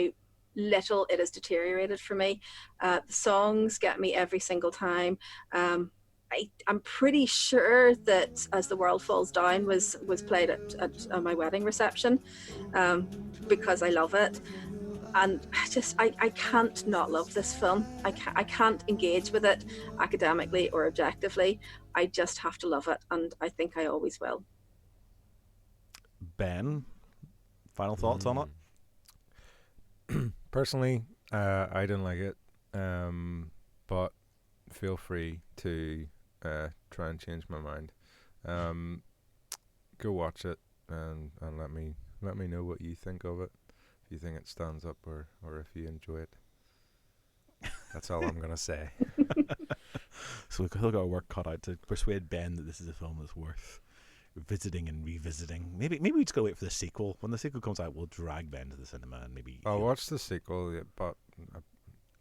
little it has deteriorated for me. The songs get me every single time. I'm pretty sure that As the World Falls Down was played at my wedding reception, because I love it. And I can't not love this film. I can't engage with it academically or objectively. I just have to love it, and I think I always will. Ben, final thoughts on it? Personally, I didn't like it, but feel free to try and change my mind. Go watch it and let me know what you think of it. If you think it stands up or if you enjoy it. That's all I'm gonna say. So we've got our work cut out to persuade Ben that this is a film that's worth visiting and revisiting. Maybe we just gotta wait for the sequel. When the sequel comes out, we'll drag Ben to the cinema and maybe I'll watch the sequel, but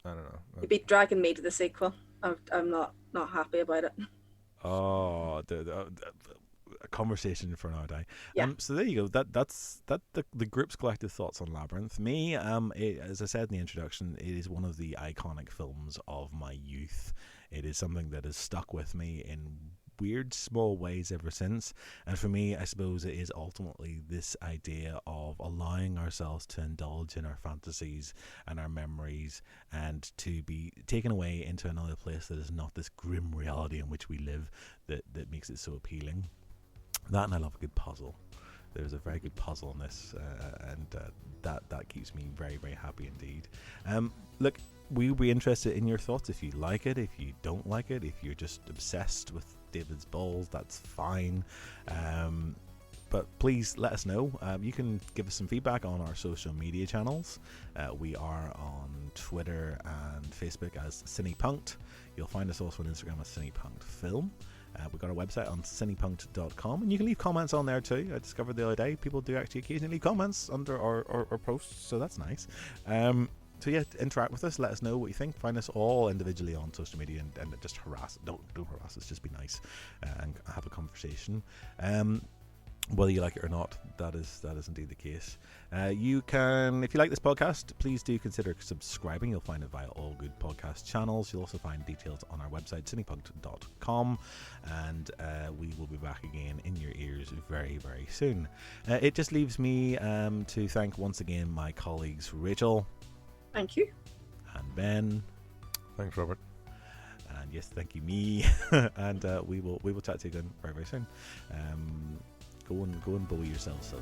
I don't know. You'd be dragging me to the sequel. I'm not happy about it. Oh, a conversation for another day. Yeah. So there you go. That's the group's collective thoughts on Labyrinth. Me, as I said in the introduction, it is one of the iconic films of my youth. It is something that has stuck with me in weird small ways ever since, and for me, I suppose it is ultimately this idea of allowing ourselves to indulge in our fantasies and our memories, and to be taken away into another place that is not this grim reality in which we live that makes it so appealing. That, and I love a good puzzle. There's a very good puzzle in this, and that keeps me very, very happy indeed. Look, we'll be interested in your thoughts. If you like it, if you don't like it, if you're just obsessed with David's balls, that's fine. But please let us know. You can give us some feedback on our social media channels. We are on Twitter and Facebook as CinePunked. You'll find us also on Instagram as CinePunked Film. We've got our website on cinepunked.com, and you can leave comments on there too. I discovered the other day people do actually occasionally leave comments under our posts, so that's nice. So yeah, interact with us, let us know what you think. Find us all individually on social media and just harass. Don't harass us, just be nice and have a conversation. Whether you like it or not, that is indeed the case. You can, if you like this podcast, please do consider subscribing. You'll find it via all good podcast channels. You'll also find details on our website, cinepunked.com, and we will be back again in your ears very, very soon. It just leaves me to thank once again my colleagues Rachel. Thank you. And Ben. Thanks, Robert. And yes, thank you, me. And we will chat to you again very, very soon. Go and Bowie yourself, silly.